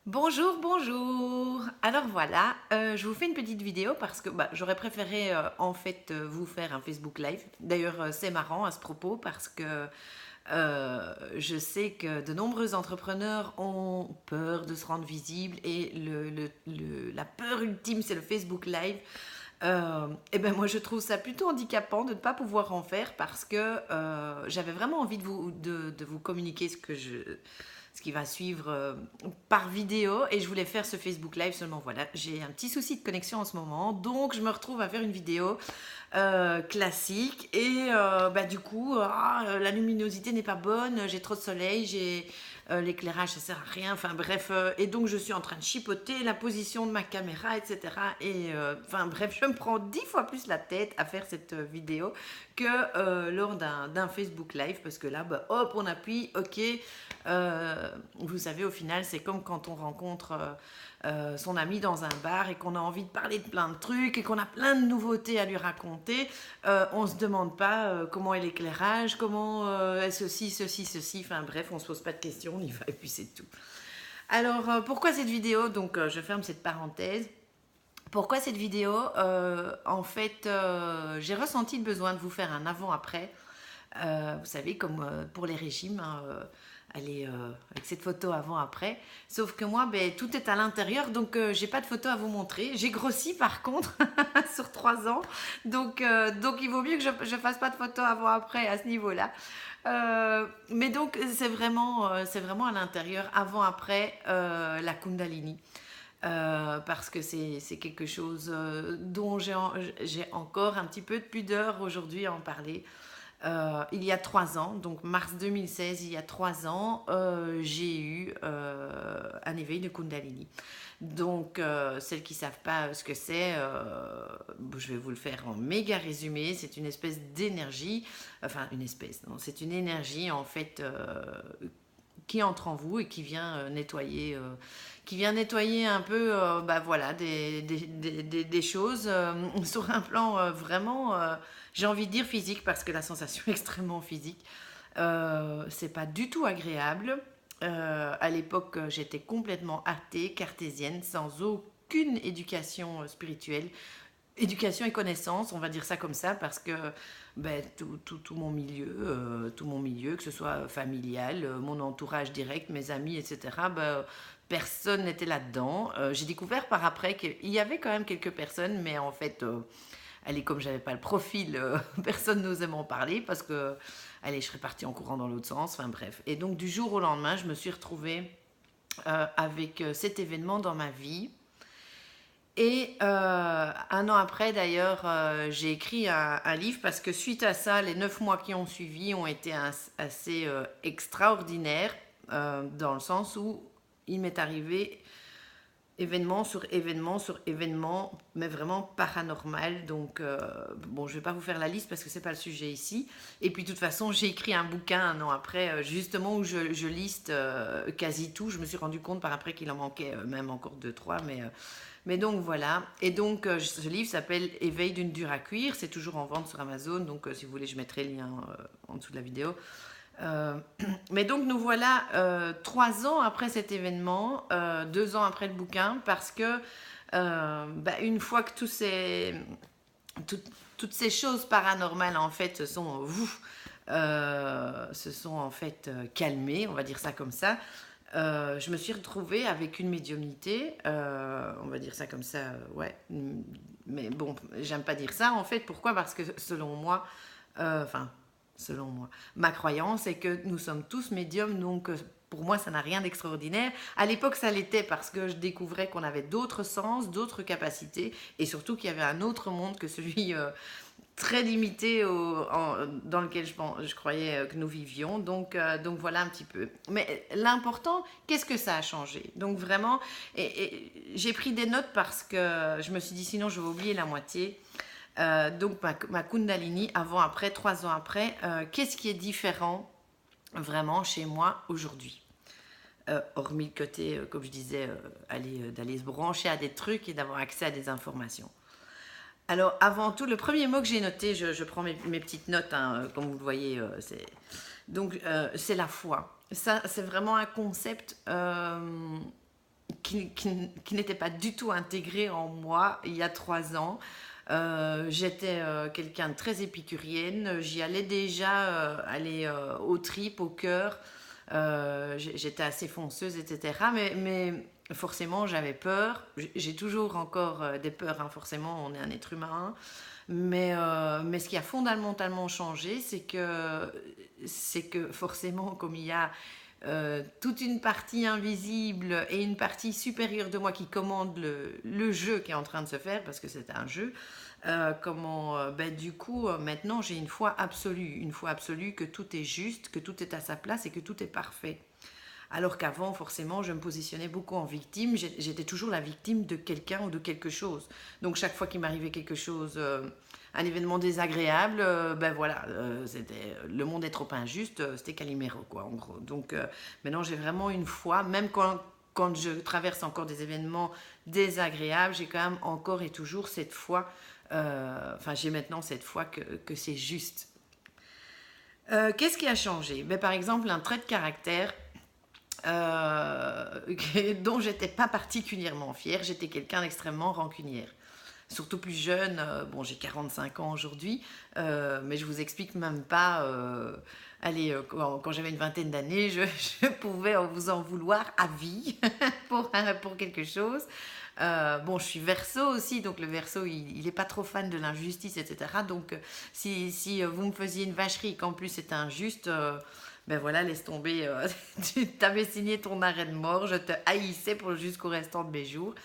Bonjour, bonjour. Alors voilà, je vous fais une petite vidéo parce que j'aurais préféré vous faire un Facebook Live. D'ailleurs, c'est marrant à ce propos parce que je sais que de nombreux entrepreneurs ont peur de se rendre visibles et la peur ultime, c'est le Facebook Live. Et ben moi je trouve ça plutôt handicapant de ne pas pouvoir en faire parce que j'avais vraiment envie de vous communiquer ce qui va suivre par vidéo et je voulais faire ce Facebook Live seulement voilà j'ai un petit souci de connexion en ce moment donc je me retrouve à faire une vidéo classique et du coup la luminosité n'est pas bonne, j'ai trop de soleil, j'ai l'éclairage ça sert à rien, enfin bref, et donc je suis en train de chipoter la position de ma caméra, etc. Et enfin bref, je me prends 10 fois plus la tête à faire cette vidéo que lors d'un Facebook Live, parce que là, hop, on appuie, ok. Vous savez, au final, c'est comme quand on rencontre son ami dans un bar et qu'on a envie de parler de plein de trucs et qu'on a plein de nouveautés à lui raconter. On ne se demande pas comment est l'éclairage, comment est ceci, enfin bref, on ne se pose pas de questions, on y va et puis c'est tout. Alors, pourquoi cette vidéo? Donc, je ferme cette parenthèse. Pourquoi cette vidéo? J'ai ressenti le besoin de vous faire un avant-après. Vous savez, comme pour les régimes, hein, allez, avec cette photo avant-après. Sauf que moi, tout est à l'intérieur, donc j'ai pas de photo à vous montrer. J'ai grossi par contre sur 3 ans, donc il vaut mieux que je fasse pas de photo avant-après à ce niveau-là. Mais donc c'est vraiment à l'intérieur, avant-après la Kundalini. Parce que c'est quelque chose dont j'ai encore un petit peu de pudeur aujourd'hui à en parler. Il y a 3 ans, donc mars 2016, il y a 3 ans, j'ai eu un éveil de Kundalini. Donc, celles qui ne savent pas ce que c'est, je vais vous le faire en méga résumé. C'est une espèce d'énergie, enfin une espèce, non, c'est une énergie en fait qui entre en vous et qui vient nettoyer un peu voilà, des choses sur un plan vraiment, j'ai envie de dire physique, parce que la sensation est extrêmement physique. C'est pas du tout agréable. À l'époque, j'étais complètement athée, cartésienne, sans aucune éducation spirituelle. Éducation et connaissance, on va dire ça comme ça, parce que tout mon milieu, que ce soit familial, mon entourage direct, mes amis, etc., personne n'était là-dedans. J'ai découvert par après qu'il y avait quand même quelques personnes, mais en fait, allez, comme j'avais pas le profil, personne n'osait m'en parler parce que, allez, je serais partie en courant dans l'autre sens, enfin bref. Et donc, du jour au lendemain, je me suis retrouvée avec cet événement dans ma vie. Et 1 an après, d'ailleurs, j'ai écrit un livre parce que suite à ça, les 9 mois qui ont suivi ont été assez extraordinaires dans le sens où il m'est arrivé événement sur événement sur événement, mais vraiment paranormal. Donc, bon, je ne vais pas vous faire la liste parce que ce n'est pas le sujet ici. Et puis, de toute façon, j'ai écrit un bouquin 1 an après, justement, où je liste quasi tout. Je me suis rendu compte par après qu'il en manquait même encore 2, 3, mais donc voilà. Et donc ce livre s'appelle Éveil d'une dure à cuire. C'est toujours en vente sur Amazon. Donc si vous voulez, je mettrai le lien en dessous de la vidéo. Euh, mais donc nous voilà 3 ans après cet événement, 2 ans après le bouquin, parce que une fois que tout- toutes ces choses paranormales en fait se sont en fait calmées, on va dire ça comme ça. Je me suis retrouvée avec une médiumnité, on va dire ça comme ça, ouais. Mais bon, j'aime pas dire ça en fait. Pourquoi? Parce que selon moi, enfin, selon moi, ma croyance est que nous sommes tous médiums, donc pour moi, ça n'a rien d'extraordinaire. À l'époque, ça l'était parce que je découvrais qu'on avait d'autres sens, d'autres capacités, et surtout qu'il y avait un autre monde que celui très limité dans lequel je croyais que nous vivions. Donc voilà un petit peu. Mais l'important, qu'est-ce que ça a changé? Donc vraiment, et j'ai pris des notes parce que je me suis dit sinon je vais oublier la moitié. Donc ma Kundalini, avant, après, 3 ans après, qu'est-ce qui est différent vraiment chez moi aujourd'hui? Hormis le côté, comme je disais, d'aller se brancher à des trucs et d'avoir accès à des informations. Alors, avant tout, le premier mot que j'ai noté, je prends mes petites notes, hein, comme vous le voyez, c'est la foi. Ça, c'est vraiment un concept qui n'était pas du tout intégré en moi il y a 3 ans. J'étais quelqu'un de très épicurienne, j'y allais déjà aller aux tripes, au cœur. J'étais assez fonceuse, etc. Mais forcément, j'avais peur. J'ai toujours encore des peurs, hein, forcément, on est un être humain. Mais ce qui a fondamentalement changé, c'est que forcément, comme il y a toute une partie invisible et une partie supérieure de moi qui commande le jeu qui est en train de se faire, parce que c'est un jeu, du coup, maintenant j'ai une foi absolue que tout est juste, que tout est à sa place et que tout est parfait. Alors qu'avant, forcément, je me positionnais beaucoup en victime. J'étais toujours la victime de quelqu'un ou de quelque chose. Donc chaque fois qu'il m'arrivait quelque chose, un événement désagréable, c'était le monde est trop injuste, c'était Calimero, quoi, en gros. Donc maintenant, j'ai vraiment une foi, même quand je traverse encore des événements désagréables, j'ai quand même encore et toujours cette foi. J'ai maintenant cette foi que c'est juste. Qu'est-ce qui a changé? Par exemple, un trait de caractère dont j'étais pas particulièrement fière. J'étais quelqu'un d'extrêmement rancunière. Surtout plus jeune, bon j'ai 45 ans aujourd'hui, mais je vous explique même pas, quand j'avais une vingtaine d'années, je pouvais vous en vouloir à vie pour quelque chose. Bon, je suis Verseau aussi, donc le Verseau, il est pas trop fan de l'injustice, etc. Donc, si vous me faisiez une vacherie, qu'en plus c'était injuste, ben voilà, laisse tomber. Tu t'avais signé ton arrêt de mort, je te haïssais jusqu'au restant de mes jours.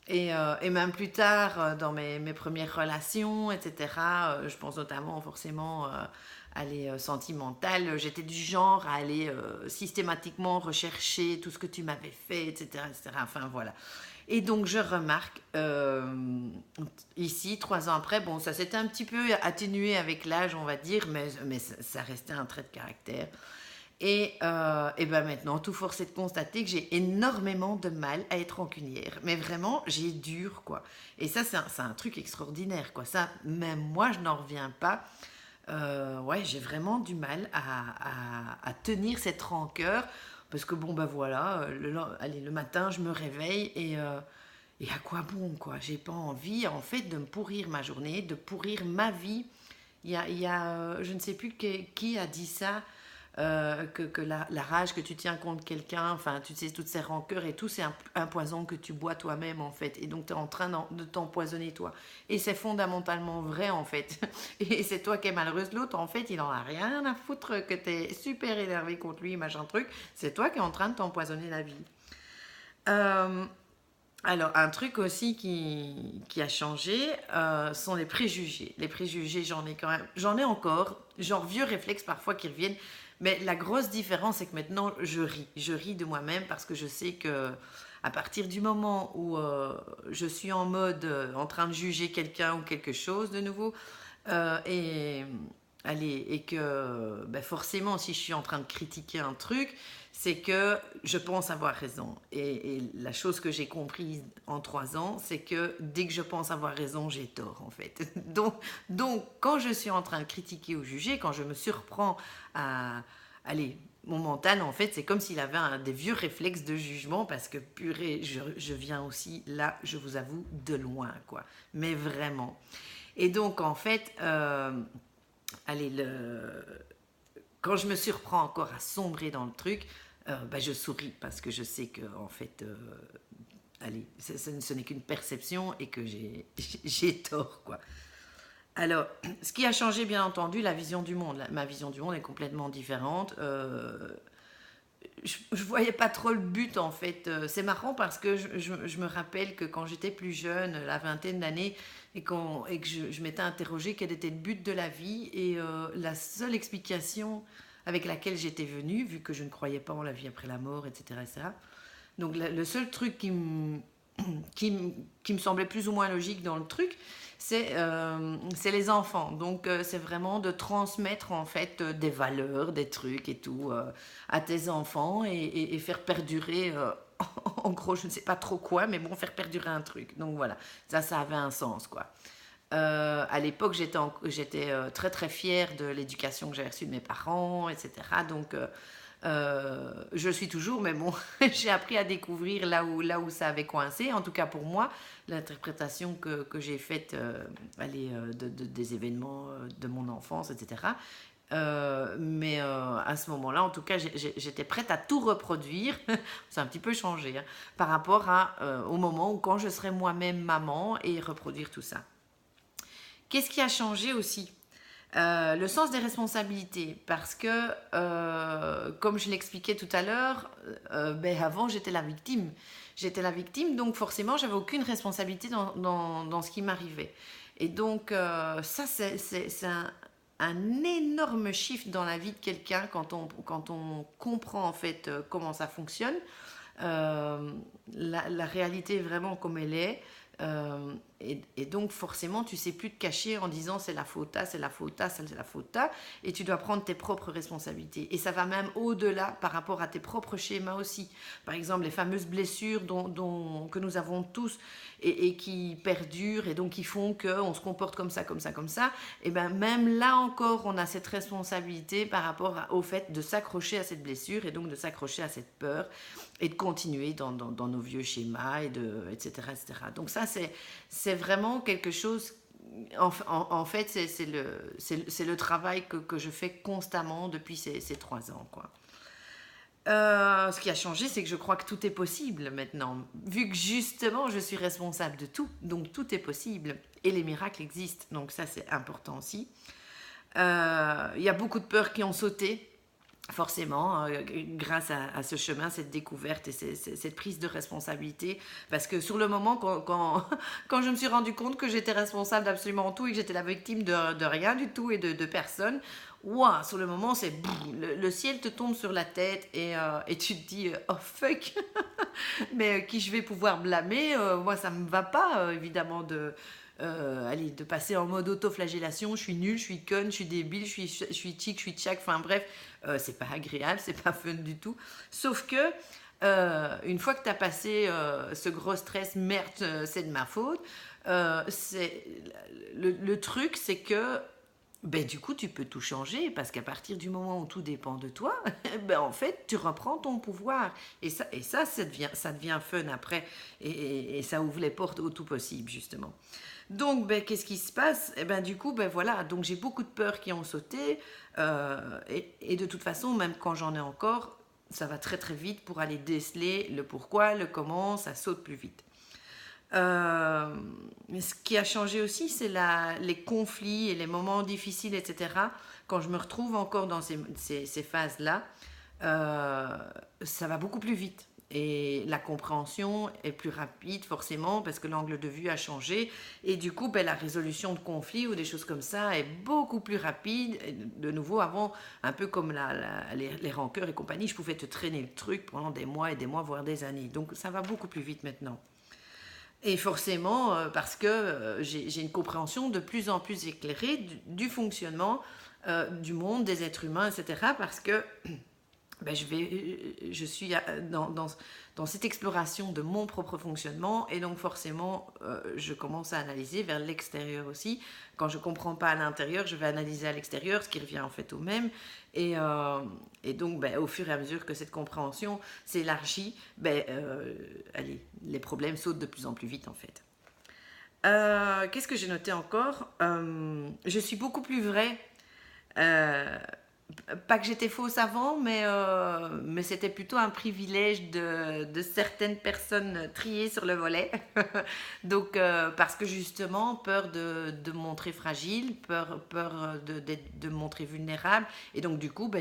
Et même plus tard, dans mes premières relations, etc., je pense notamment forcément à les sentimentales, j'étais du genre à aller systématiquement rechercher tout ce que tu m'avais fait, etc., etc. Enfin, voilà. Et donc, je remarque, ici, 3 ans après, bon, ça s'était un petit peu atténué avec l'âge, on va dire, mais ça restait un trait de caractère. Et ben maintenant, tout force est de constater que j'ai énormément de mal à être rancunière. Mais vraiment, j'ai dur, quoi. Et ça, c'est un truc extraordinaire, quoi. Ça, même moi, je n'en reviens pas. Ouais, j'ai vraiment du mal à tenir cette rancœur. Parce que, bon, ben voilà, allez, le matin, je me réveille et à quoi bon, quoi. J'ai pas envie, en fait, de me pourrir ma journée, de pourrir ma vie. Je ne sais plus qui a dit ça, que la rage que tu tiens contre quelqu'un, enfin, tu sais, toutes ces rancœurs et tout, c'est un poison que tu bois toi-même, en fait. Et donc, tu es en train de t'empoisonner, toi. Et c'est fondamentalement vrai, en fait. Et c'est toi qui es malheureuse. L'autre, en fait, il en a rien à foutre que tu es super énervé contre lui, machin truc. C'est toi qui es en train de t'empoisonner la vie. Euh, alors, un truc aussi qui a changé sont les préjugés. Les préjugés, j'en ai encore, genre vieux réflexes parfois qui reviennent. Mais la grosse différence, c'est que maintenant, je ris. Je ris de moi-même parce que je sais que à partir du moment où je suis en mode en train de juger quelqu'un ou quelque chose de nouveau, et allez, et que forcément, si je suis en train de critiquer un truc, c'est que je pense avoir raison. Et la chose que j'ai comprise en 3 ans, c'est que dès que je pense avoir raison, j'ai tort, en fait. Donc, quand je suis en train de critiquer ou juger, quand je me surprends à... Allez, mon mental, en fait, c'est comme s'il avait des vieux réflexes de jugement, parce que, purée, je viens aussi, là, je vous avoue, de loin, quoi. Mais vraiment. Et donc, en fait, allez, quand je me surprends encore à sombrer dans le truc, je souris parce que je sais que en fait, allez, ce n'est qu'une perception et que j'ai tort, quoi. Alors, ce qui a changé, bien entendu, la vision du monde. Ma vision du monde est complètement différente. Je voyais pas trop le but, en fait. C'est marrant parce que je me rappelle que quand j'étais plus jeune, la vingtaine d'années, et que je m'étais interrogée quel était le but de la vie, et la seule explication avec laquelle j'étais venue, vu que je ne croyais pas en la vie après la mort, etc., etc. Donc le seul truc qui me semblait plus ou moins logique dans le truc, c'est les enfants. Donc c'est vraiment de transmettre en fait des valeurs, des trucs et tout à tes enfants et faire perdurer, en gros je ne sais pas trop quoi, mais bon, faire perdurer un truc. Donc voilà, ça avait un sens, quoi. À l'époque, j'étais très très fière de l'éducation que j'avais reçue de mes parents, etc. Donc Je le suis toujours, mais bon, j'ai appris à découvrir là où ça avait coincé. En tout cas pour moi, l'interprétation que j'ai faite des événements de mon enfance, etc. Mais à ce moment-là, en tout cas, j'étais prête à tout reproduire. C'est un petit peu changé hein, par rapport au moment où quand je serai moi-même maman et reproduire tout ça. Qu'est-ce qui a changé aussi? Le sens des responsabilités, parce que, comme je l'expliquais tout à l'heure, avant j'étais la victime. J'étais la victime, donc forcément j'avais aucune responsabilité dans ce qui m'arrivait. Et donc ça c'est un énorme shift dans la vie de quelqu'un quand on comprend en fait comment ça fonctionne. La réalité vraiment comme elle est. Et donc forcément tu sais plus te cacher en disant c'est la faute à, c'est la faute à, c'est la faute à, et tu dois prendre tes propres responsabilités. Et ça va même au-delà par rapport à tes propres schémas aussi. Par exemple les fameuses blessures que nous avons tous et qui perdurent et donc qui font qu'on se comporte comme ça, comme ça, comme ça. Et bien même là encore on a cette responsabilité par rapport au fait de s'accrocher à cette blessure et donc de s'accrocher à cette peur et de continuer dans nos vieux schémas etc., etc. Donc ça c'est vraiment quelque chose. En fait, c'est le travail que je fais constamment depuis ces 3 ans, quoi. Ce qui a changé, c'est que je crois que tout est possible maintenant. Vu que justement, je suis responsable de tout, donc tout est possible. Et les miracles existent, donc ça, c'est important aussi. Il y a beaucoup de peurs qui ont sauté, forcément, grâce à ce chemin, cette découverte et cette prise de responsabilité. Parce que sur le moment, quand je me suis rendu compte que j'étais responsable d'absolument tout et que j'étais la victime de rien du tout et de personne, ouah, sur le moment, le ciel te tombe sur la tête et tu te dis oh fuck, mais qui je vais pouvoir blâmer? Moi, ça me va pas, évidemment, de passer en mode autoflagellation. Je suis nulle, je suis conne, je suis débile, je suis chic, je suis tchac. Enfin bref, c'est pas agréable, c'est pas fun du tout. Sauf que une fois que tu as passé ce gros stress, merde, c'est de ma faute. Le truc, c'est que du coup, tu peux tout changer parce qu'à partir du moment où tout dépend de toi, en fait, tu reprends ton pouvoir. Ça devient fun après et ça ouvre les portes au tout possible, justement. Donc, qu'est-ce qui se passe? Du coup, voilà. Donc, j'ai beaucoup de peurs qui ont sauté et de toute façon, même quand j'en ai encore, ça va très très vite pour aller déceler le pourquoi, le comment, ça saute plus vite. Ce qui a changé aussi, c'est les conflits et les moments difficiles, etc. Quand je me retrouve encore dans ces phases-là, ça va beaucoup plus vite. Et la compréhension est plus rapide, forcément, parce que l'angle de vue a changé. Et du coup, la résolution de conflits ou des choses comme ça est beaucoup plus rapide. Et de nouveau, avant, un peu comme les rancœurs et compagnie, je pouvais te traîner le truc pendant des mois et des mois, voire des années. Donc, ça va beaucoup plus vite maintenant. Et forcément, parce que j'ai une compréhension de plus en plus éclairée du fonctionnement du monde, des êtres humains, etc. Parce que je suis dans cette exploration de mon propre fonctionnement et donc forcément, je commence à analyser vers l'extérieur aussi. Quand je ne comprends pas à l'intérieur, je vais analyser à l'extérieur, ce qui revient en fait au même. Et donc, au fur et à mesure que cette compréhension s'élargit, allez, les problèmes sautent de plus en plus vite en fait. Qu'est-ce que j'ai noté encore? Je suis beaucoup plus vraie. Pas que j'étais fausse avant, mais c'était plutôt un privilège de certaines personnes triées sur le volet. Donc, parce que justement, peur de me montrer fragile, peur de me montrer vulnérable, et donc du coup,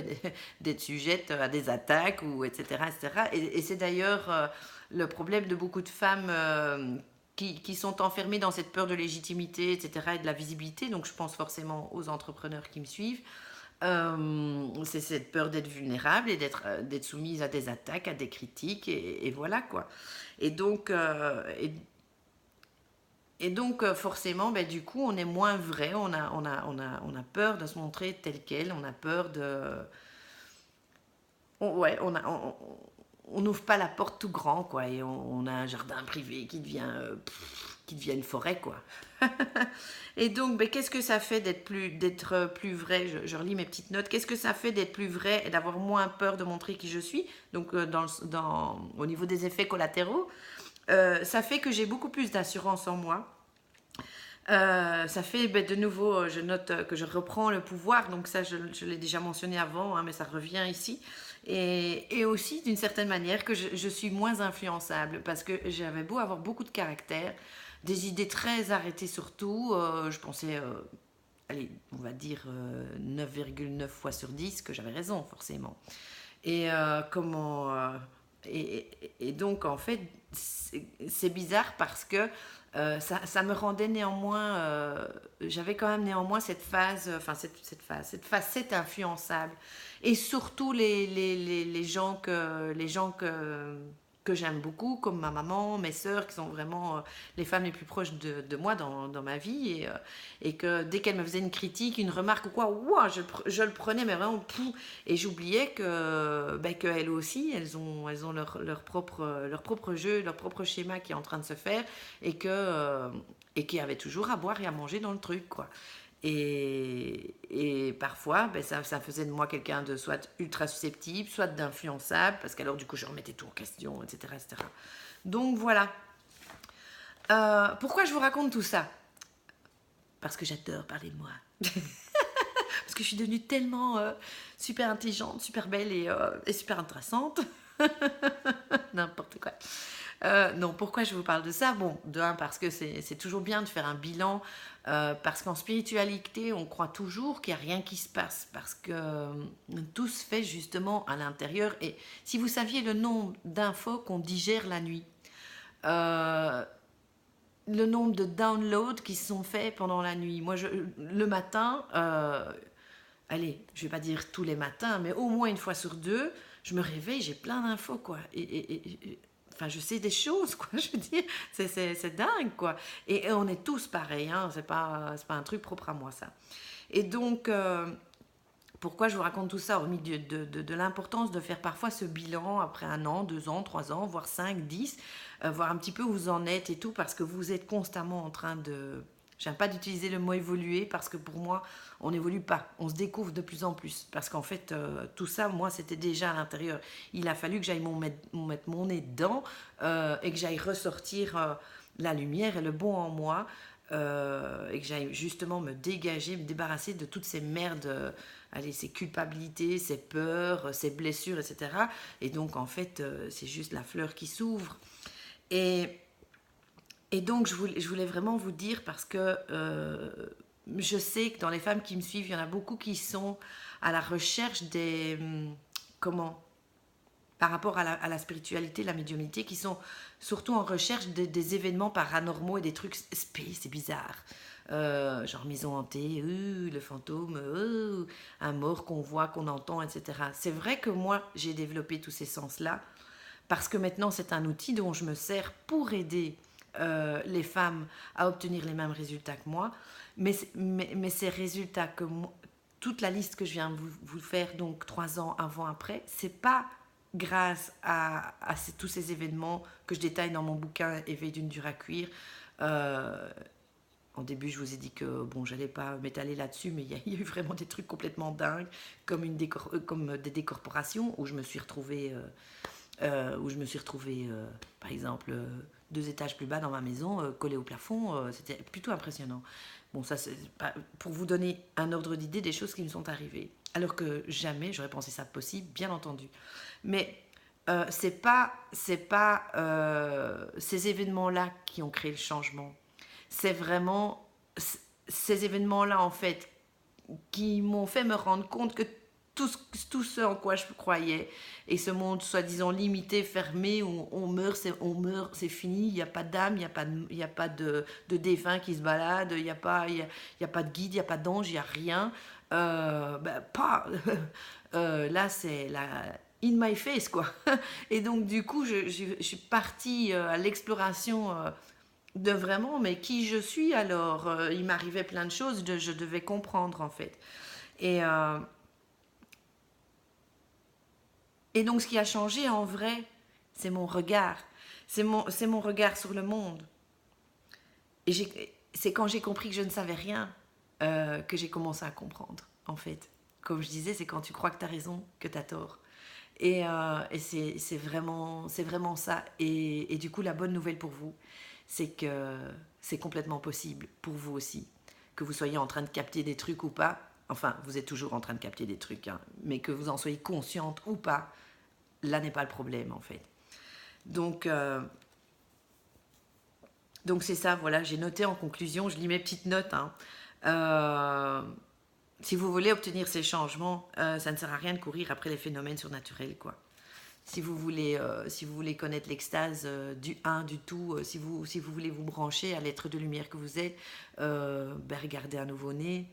d'être sujette à des attaques, etc. etc. Et c'est d'ailleurs le problème de beaucoup de femmes qui sont enfermées dans cette peur de légitimité, etc., et de la visibilité. Donc, je pense forcément aux entrepreneurs qui me suivent. C'est cette peur d'être vulnérable et d'être soumise à des attaques, à des critiques, et voilà quoi. Et donc, forcément, du coup, on est moins vrai, on a peur de se montrer tel quel, on a peur de. Ouais, on n'ouvre pas la porte tout grand, quoi, et on a un jardin privé qui devient une forêt, quoi. Et donc, ben, qu'est-ce que ça fait d'être plus vrai? Je relis mes petites notes. Qu'est-ce que ça fait d'être plus vrai et d'avoir moins peur de montrer qui je suis? Donc, au niveau des effets collatéraux, ça fait que j'ai beaucoup plus d'assurance en moi. Ça fait, ben, de nouveau, je note que je reprends le pouvoir, donc ça, je l'ai déjà mentionné avant, hein, mais ça revient ici. Et aussi, d'une certaine manière, que je suis moins influençable, parce que j'avais beau avoir beaucoup de caractère, des idées très arrêtées surtout, je pensais, allez, on va dire 9,9 fois sur 10 que j'avais raison, forcément. Et et donc, en fait, c'est bizarre parce que ça me rendait néanmoins, j'avais quand même néanmoins cette phase, enfin cette facette influençable. Et surtout les gens que j'aime beaucoup, comme ma maman, mes sœurs, qui sont vraiment les femmes les plus proches de moi dans ma vie. Et que dès qu'elles me faisaient une critique, une remarque ou quoi, ouah, je le prenais, mais vraiment, pouf, et j'oubliais qu'elles aussi, elles ont leur propre jeu, leur propre schéma qui est en train de se faire, et qu'il y avait toujours à boire et à manger dans le truc, quoi. Et parfois, ben, ça faisait de moi quelqu'un de soit ultra susceptible, soit d'influençable, parce qu'alors du coup je remettais tout en question, etc. etc. Donc voilà. Pourquoi je vous raconte tout ça? Parce que j'adore parler de moi. Parce que je suis devenue tellement super intelligente, super belle et super intéressante. N'importe quoi. Non, pourquoi je vous parle de ça? Bon, de un, parce que c'est toujours bien de faire un bilan, parce qu'en spiritualité, on croit toujours qu'il n'y a rien qui se passe, parce que tout se fait justement à l'intérieur. Et si vous saviez le nombre d'infos qu'on digère la nuit, euh, le nombre de downloads qui se sont faits pendant la nuit. Moi, le matin, allez, je vais pas dire tous les matins, mais au moins une fois sur deux, je me réveille, j'ai plein d'infos, quoi. Enfin, je sais des choses, quoi. Je veux dire, c'est dingue, quoi. Et on est tous pareils, hein. C'est pas un truc propre à moi, ça. Et donc, pourquoi je vous raconte tout ça, hormis de l'importance de faire parfois ce bilan après 1 an, 2 ans, 3 ans, voire 5, 10, voir un petit peu où vous en êtes et tout, parce que vous êtes constamment en train de... J'aime pas d'utiliser le mot évoluer, parce que pour moi, on n'évolue pas, on se découvre de plus en plus. Parce qu'en fait, tout ça, moi, c'était déjà à l'intérieur. Il a fallu que j'aille mettre mon nez dedans, et que j'aille ressortir la lumière et le bon en moi, et que j'aille justement me dégager, me débarrasser de toutes ces merdes, allez, ces culpabilités, ces peurs, ces blessures, etc. Et donc, en fait, c'est juste la fleur qui s'ouvre. Et, et donc, je voulais vraiment vous dire, parce que je sais que dans les femmes qui me suivent, il y en a beaucoup qui sont à la recherche comment par rapport à la spiritualité, la médiumnité, qui sont surtout en recherche des événements paranormaux et des trucs c'est bizarre. Genre maison hantée, le fantôme, un mort qu'on voit, qu'on entend, etc. C'est vrai que moi, j'ai développé tous ces sens-là, parce que maintenant, c'est un outil dont je me sers pour aider les femmes à obtenir les mêmes résultats que moi. Mais ces résultats que moi, toute la liste que je viens de vous faire, donc 3 ans avant, après, c'est pas grâce à tous ces événements que je détaille dans mon bouquin Éveil d'une dure à cuire. Euh, En début, je vous ai dit que bon, j'allais pas m'étaler là-dessus, mais il y a eu vraiment des trucs complètement dingues, comme, comme des décorporations où je me suis retrouvée, par exemple, 2 étages plus bas dans ma maison, collée au plafond. C'était plutôt impressionnant. Bon, ça, c'est pour vous donner un ordre d'idée des choses qui me sont arrivées. Alors que jamais j'aurais pensé ça possible, bien entendu. Mais c'est pas ces événements-là qui ont créé le changement. C'est vraiment ces événements-là, en fait, qui m'ont fait me rendre compte que tout ce en quoi je croyais, et ce monde soi-disant limité, fermé, où on meurt, c'est fini, il n'y a pas d'âme, il y a pas de défunt qui se balade, il y a pas de guide, il n'y a pas d'ange, il n'y a rien. Pas. Là, c'est la in my face, quoi. Et donc, du coup, je suis partie à l'exploration de vraiment, mais qui je suis alors. Il m'arrivait plein de choses, je devais comprendre, en fait. Et, euh, et donc, ce qui a changé en vrai, c'est mon regard. C'est mon regard sur le monde. Et c'est quand j'ai compris que je ne savais rien que j'ai commencé à comprendre, en fait. Comme je disais, c'est quand tu crois que tu as raison que tu as tort. Et c'est vraiment ça. Et du coup, la bonne nouvelle pour vous, c'est que c'est complètement possible pour vous aussi. Que vous soyez en train de capter des trucs ou pas, enfin, vous êtes toujours en train de capter des trucs, hein, mais que vous en soyez consciente ou pas, là n'est pas le problème, en fait. Donc, euh, donc c'est ça, voilà, j'ai noté en conclusion, je lis mes petites notes, hein. Euh, si vous voulez obtenir ces changements, ça ne sert à rien de courir après les phénomènes surnaturels, quoi. Si vous voulez connaître l'extase du un, du tout, si vous voulez vous brancher à l'être de lumière que vous êtes, ben regardez un nouveau-né,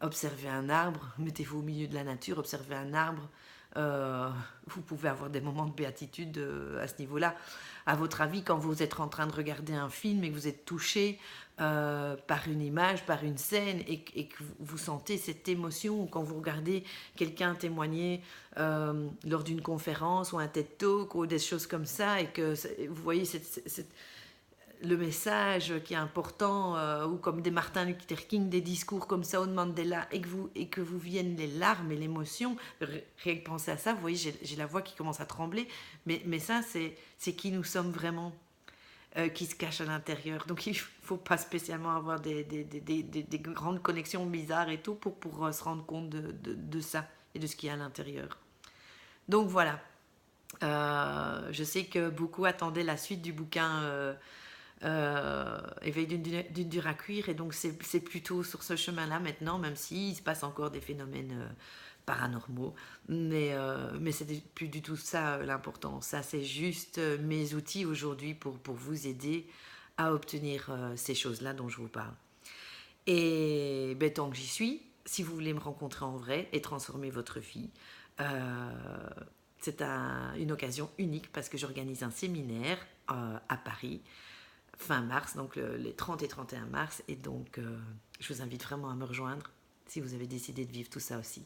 observez un arbre, mettez-vous au milieu de la nature, observez un arbre. Euh, vous pouvez avoir des moments de béatitude à ce niveau-là. À votre avis, quand vous êtes en train de regarder un film et que vous êtes touché par une image, par une scène, et que vous sentez cette émotion, ou quand vous regardez quelqu'un témoigner lors d'une conférence ou un TED Talk ou des choses comme ça, et que vous voyez le message qui est important, ou comme des Martin Luther King, des discours comme ça au Mandela, et que vous viennent les larmes et l'émotion, rien que penser à ça, vous voyez, j'ai la voix qui commence à trembler, mais ça, c'est qui nous sommes vraiment, qui se cache à l'intérieur. Donc il ne faut pas spécialement avoir des grandes connexions bizarres et tout pour se rendre compte de ça et de ce qu'il y a à l'intérieur. Donc voilà. Je sais que beaucoup attendaient la suite du bouquin Éveil d'une dure à cuire, et donc c'est plutôt sur ce chemin-là maintenant, même s'il se passe encore des phénomènes paranormaux, mais c'est plus du tout ça l'important. Ça, c'est juste mes outils aujourd'hui pour vous aider à obtenir ces choses-là dont je vous parle. Et ben, tant que j'y suis, si vous voulez me rencontrer en vrai et transformer votre vie, euh, c'est une occasion unique parce que j'organise un séminaire à Paris fin mars, donc les 30 et 31 mars. Et donc, je vous invite vraiment à me rejoindre si vous avez décidé de vivre tout ça aussi.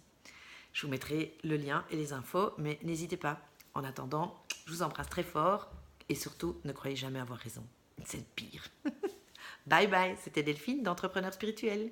Je vous mettrai le lien et les infos, mais n'hésitez pas. En attendant, je vous embrasse très fort et surtout, ne croyez jamais avoir raison. C'est le pire. Bye bye, c'était Delphine d'Entrepreneur Spirituel.